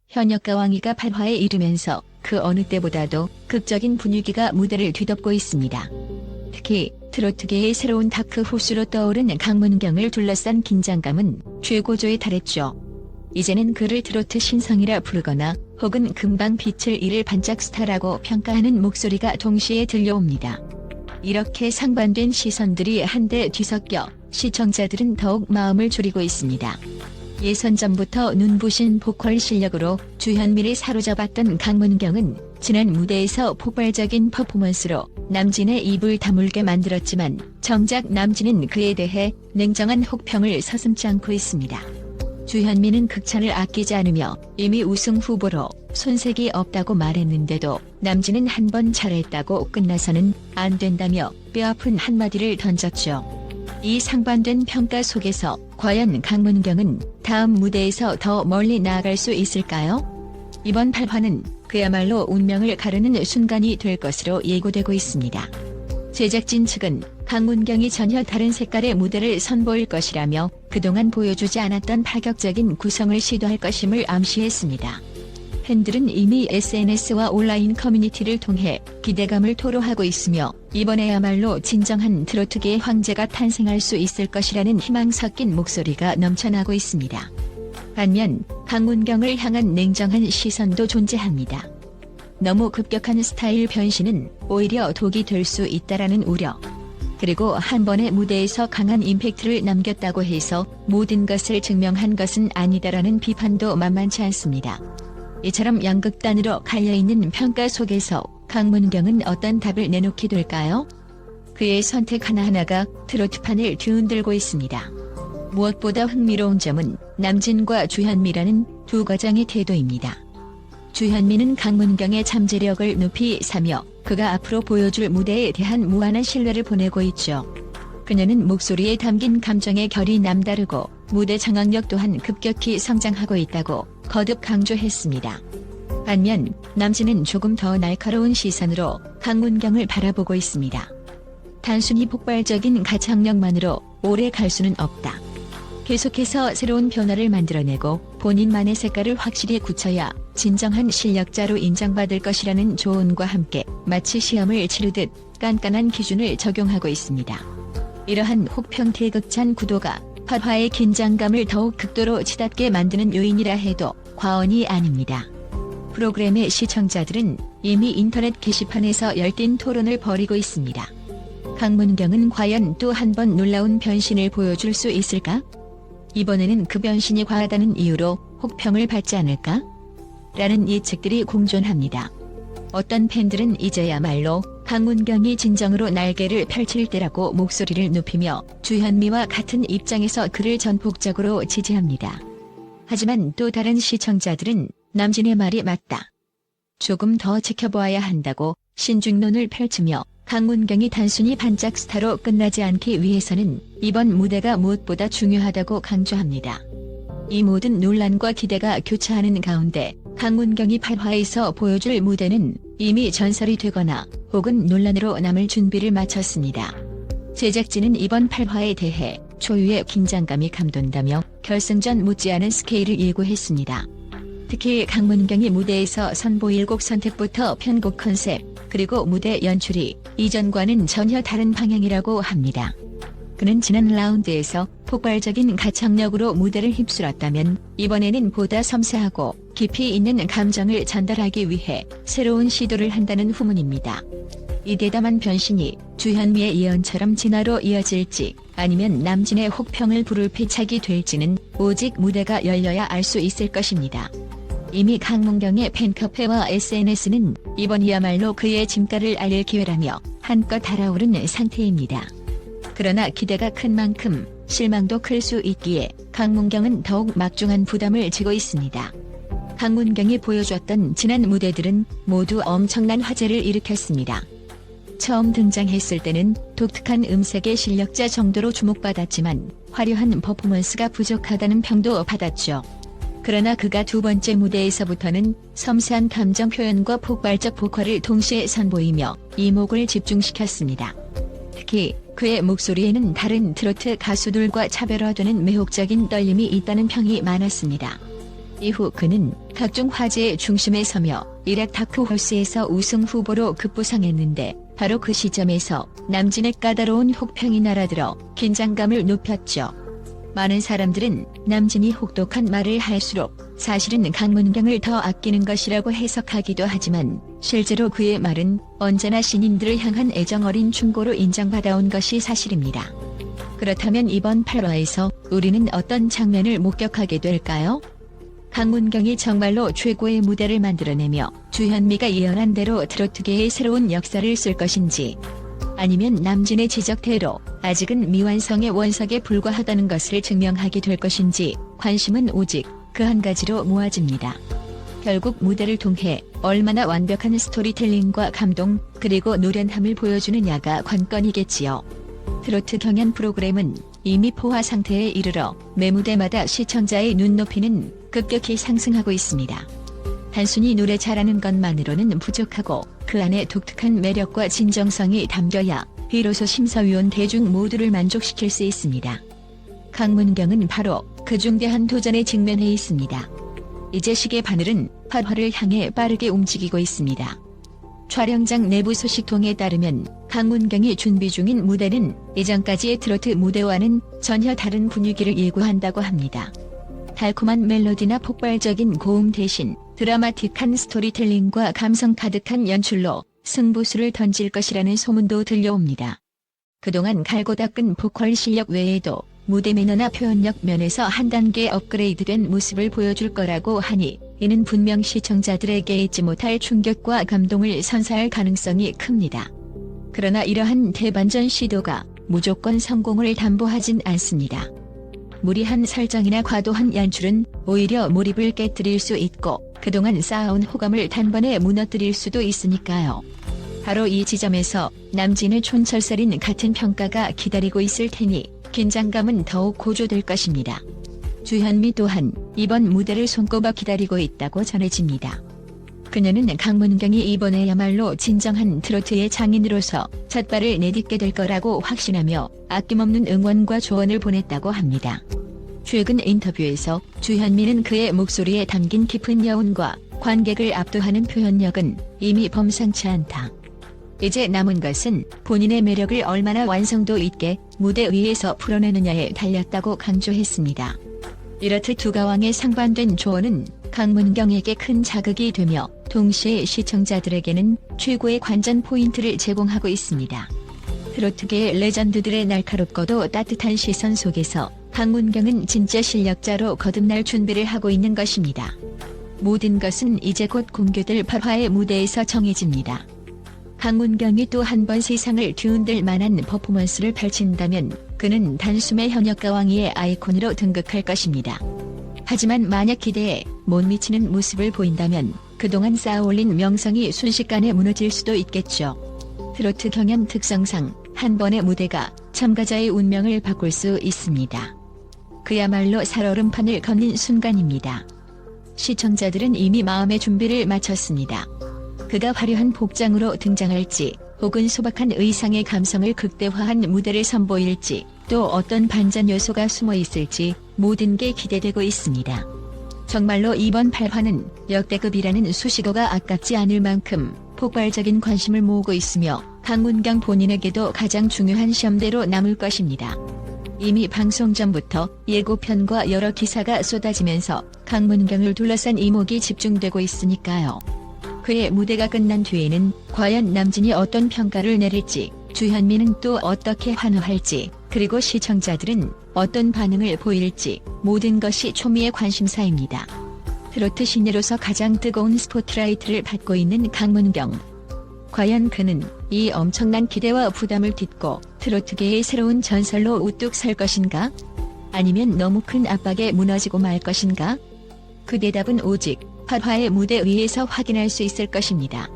현역가 왕이가 8화에 이르면서 그 어느 때보다도 극적인 분위기가 무대를 뒤덮고 있습니다. 특히 트로트계의 새로운 다크 호수로 떠오른 강문경을 둘러싼 긴장감은 최고조에 달했죠. 이제는 그를 트로트 신성이라 부르거나 혹은 금방 빛을 잃을 반짝 스타라고 평가하는 목소리가 동시에 들려옵니다. 이렇게 상반된 시선들이 한데 뒤섞여 시청자들은 더욱 마음을 졸이고 있습니다. 예선 전부터 눈부신 보컬 실력으로 주현미를 사로잡았던 강문경은 지난 무대에서 폭발적인 퍼포먼스로 남진의 입을 다물게 만들었지만 정작 남진은 그에 대해 냉정한 혹평을 서슴지 않고 있습니다. 주현미는 극찬을 아끼지 않으며 이미 우승 후보로 손색이 없다고 말했는데도 남진은 한 번 잘했다고 끝나서는 안 된다며 뼈아픈 한마디를 던졌죠. 이 상반된 평가 속에서 과연 강문경은 다음 무대에서 더 멀리 나아갈 수 있을까요? 이번 8화는 그야말로 운명을 가르는 순간이 될 것으로 예고되고 있습니다. 제작진 측은 강문경이 전혀 다른 색깔의 무대를 선보일 것이라며 그동안 보여주지 않았던 파격적인 구성을 시도할 것임을 암시했습니다. 팬들은 이미 SNS와 온라인 커뮤니티를 통해 기대감을 토로하고 있으며 이번에야말로 진정한 트로트계의 황제가 탄생할 수 있을 것이라는 희망 섞인 목소리가 넘쳐나고 있습니다. 반면 강문경을 향한 냉정한 시선도 존재합니다. 너무 급격한 스타일 변신은 오히려 독이 될 수 있다라는 우려. 그리고 한 번의 무대에서 강한 임팩트를 남겼다고 해서 모든 것을 증명한 것은 아니다라는 비판도 만만치 않습니다. 이처럼 양극단으로 갈려있는 평가 속에서 강문경은 어떤 답을 내놓게 될까요? 그의 선택 하나하나가 트로트판을 뒤흔들고 있습니다. 무엇보다 흥미로운 점은 남진과 주현미라는 두 과장의 태도입니다. 주현미는 강문경의 잠재력을 높이 사며 그가 앞으로 보여줄 무대에 대한 무한한 신뢰를 보내고 있죠. 그녀는 목소리에 담긴 감정의 결이 남다르고 무대 장악력 또한 급격히 성장하고 있다고 거듭 강조했습니다. 반면 남진은 조금 더 날카로운 시선으로 강문경을 바라보고 있습니다. 단순히 폭발적인 가창력만으로 오래 갈 수는 없다. 계속해서 새로운 변화를 만들어내고 본인만의 색깔을 확실히 굳혀야 진정한 실력자로 인정받을 것이라는 조언과 함께 마치 시험을 치르듯 깐깐한 기준을 적용하고 있습니다. 이러한 혹평태극찬 구도가 8화의 긴장감을 더욱 극도로 치닫게 만드는 요인이라 해도 과언이 아닙니다. 프로그램의 시청자들은 이미 인터넷 게시판에서 열띤 토론을 벌이고 있습니다. 강문경은 과연 또 한 번 놀라운 변신을 보여줄 수 있을까? 이번에는 그 변신이 과하다는 이유로 혹평을 받지 않을까? 라는 예측들이 공존합니다. 어떤 팬들은 이제야말로 강문경이 진정으로 날개를 펼칠 때라고 목소리를 높이며 주현미와 같은 입장에서 그를 전폭적으로 지지합니다. 하지만 또 다른 시청자들은 남진의 말이 맞다. 조금 더 지켜보아야 한다고 신중론을 펼치며 강문경이 단순히 반짝 스타로 끝나지 않기 위해서는 이번 무대가 무엇보다 중요하다고 강조합니다. 이 모든 논란과 기대가 교차하는 가운데 강문경이 8화에서 보여줄 무대는 이미 전설이 되거나 혹은 논란으로 남을 준비를 마쳤습니다. 제작진은 이번 8화에 대해 초유의 긴장감이 감돈다며 결승전 못지않은 스케일을 예고했습니다. 특히 강문경이 무대에서 선보일 곡 선택부터 편곡 컨셉, 그리고 무대 연출이 이전과는 전혀 다른 방향이라고 합니다. 그는 지난 라운드에서 폭발적인 가창력으로 무대를 휩쓸었다면 이번에는 보다 섬세하고 깊이 있는 감정을 전달하기 위해 새로운 시도를 한다는 후문입니다. 이 대담한 변신이 주현미의 예언처럼 진화로 이어질지 아니면 남진의 혹평을 부를 패착이 될지는 오직 무대가 열려야 알 수 있을 것입니다. 이미 강문경의 팬카페와 SNS는 이번이야말로 그의 진가를 알릴 기회라며 한껏 달아오른 상태입니다. 그러나 기대가 큰 만큼 실망도 클 수 있기에 강문경은 더욱 막중한 부담을 지고 있습니다. 강문경이 보여줬던 지난 무대들은 모두 엄청난 화제를 일으켰습니다. 처음 등장했을 때는 독특한 음색의 실력자 정도로 주목받았지만 화려한 퍼포먼스가 부족하다는 평도 받았죠. 그러나 그가 두 번째 무대에서부터는 섬세한 감정 표현과 폭발적 보컬을 동시에 선보이며 이목을 집중시켰습니다. 특히 그의 목소리에는 다른 트로트 가수들과 차별화되는 매혹적인 떨림이 있다는 평이 많았습니다. 이후 그는 각종 화제의 중심에 서며 일약 다크호스에서 우승 후보로 급부상했는데 바로 그 시점에서 남진의 까다로운 혹평이 날아들어 긴장감을 높였죠. 많은 사람들은 남진이 혹독한 말을 할수록 사실은 강문경을 더 아끼는 것이라고 해석하기도 하지만 실제로 그의 말은 언제나 신인들을 향한 애정어린 충고로 인정받아온 것이 사실입니다. 그렇다면 이번 8화에서 우리는 어떤 장면을 목격하게 될까요? 강문경이 정말로 최고의 무대를 만들어내며 주현미가 예언한 대로 트로트계의 새로운 역사를 쓸 것인지, 아니면 남진의 지적대로 아직은 미완성의 원석에 불과하다는 것을 증명하게 될 것인지 관심은 오직 그 한 가지로 모아집니다. 결국 무대를 통해 얼마나 완벽한 스토리텔링과 감동 그리고 노련함을 보여주느냐가 관건이겠지요. 트로트 경연 프로그램은 이미 포화 상태에 이르러 매 무대마다 시청자의 눈높이는 급격히 상승하고 있습니다. 단순히 노래 잘하는 것만으로는 부족하고 그 안에 독특한 매력과 진정성이 담겨야 비로소 심사위원 대중 모두를 만족시킬 수 있습니다. 강문경은 바로 그 중대한 도전에 직면해 있습니다. 이제 시계 바늘은 8화를 향해 빠르게 움직이고 있습니다. 촬영장 내부 소식통에 따르면 강문경이 준비 중인 무대는 이전까지의 트로트 무대와는 전혀 다른 분위기를 예고한다고 합니다. 달콤한 멜로디나 폭발적인 고음 대신 드라마틱한 스토리텔링과 감성 가득한 연출로 승부수를 던질 것이라는 소문도 들려옵니다. 그동안 갈고 닦은 보컬 실력 외에도 무대 매너나 표현력 면에서 한 단계 업그레이드된 모습을 보여줄 거라고 하니 이는 분명 시청자들에게 잊지 못할 충격과 감동을 선사할 가능성이 큽니다. 그러나 이러한 대반전 시도가 무조건 성공을 담보하진 않습니다. 무리한 설정이나 과도한 연출은 오히려 몰입을 깨뜨릴 수 있고 그동안 쌓아온 호감을 단번에 무너뜨릴 수도 있으니까요. 바로 이 지점에서 남진의 촌철살인 같은 평가가 기다리고 있을 테니 긴장감은 더욱 고조될 것입니다. 주현미 또한 이번 무대를 손꼽아 기다리고 있다고 전해집니다. 그녀는 강문경이 이번에야말로 진정한 트로트의 장인으로서 첫발을 내딛게 될 거라고 확신하며 아낌없는 응원과 조언을 보냈다고 합니다. 최근 인터뷰에서 주현미는 그의 목소리에 담긴 깊은 여운과 관객을 압도하는 표현력은 이미 범상치 않다. 이제 남은 것은 본인의 매력을 얼마나 완성도 있게 무대 위에서 풀어내느냐에 달렸다고 강조했습니다. 이렇듯 두 가왕의 상반된 조언은 강문경에게 큰 자극이 되며 동시에 시청자들에게는 최고의 관전 포인트를 제공하고 있습니다. 트로트계의 레전드들의 날카롭고도 따뜻한 시선 속에서 강문경은 진짜 실력자로 거듭날 준비를 하고 있는 것입니다. 모든 것은 이제 곧 공개될 8화의 무대에서 정해집니다. 강문경이 또 한 번 세상을 뒤흔들 만한 퍼포먼스를 펼친다면 그는 단숨에 현역가왕이의 아이콘으로 등극할 것입니다. 하지만 만약 기대에 못 미치는 모습을 보인다면 그동안 쌓아올린 명성이 순식간에 무너질 수도 있겠죠. 트로트 경연 특성상 한 번의 무대가 참가자의 운명을 바꿀 수 있습니다. 그야말로 살얼음판을 걷는 순간입니다. 시청자들은 이미 마음의 준비를 마쳤습니다. 그가 화려한 복장으로 등장할지 혹은 소박한 의상의 감성을 극대화한 무대를 선보일지 또 어떤 반전 요소가 숨어 있을지 모든 게 기대되고 있습니다. 정말로 이번 8화는 역대급이라는 수식어가 아깝지 않을 만큼 폭발적인 관심을 모으고 있으며 강문경 본인에게도 가장 중요한 시험대로 남을 것입니다. 이미 방송 전부터 예고편과 여러 기사가 쏟아지면서 강문경을 둘러싼 이목이 집중되고 있으니까요. 그의 무대가 끝난 뒤에는 과연 남진이 어떤 평가를 내릴지, 주현미는 또 어떻게 환호할지, 그리고 시청자들은 어떤 반응을 보일지 모든 것이 초미의 관심사입니다. 트로트 신예로서 가장 뜨거운 스포트라이트를 받고 있는 강문경. 과연 그는 이 엄청난 기대와 부담을 딛고 트로트계의 새로운 전설로 우뚝 설 것인가? 아니면 너무 큰 압박에 무너지고 말 것인가? 그 대답은 오직 8화의 무대 위에서 확인할 수 있을 것입니다.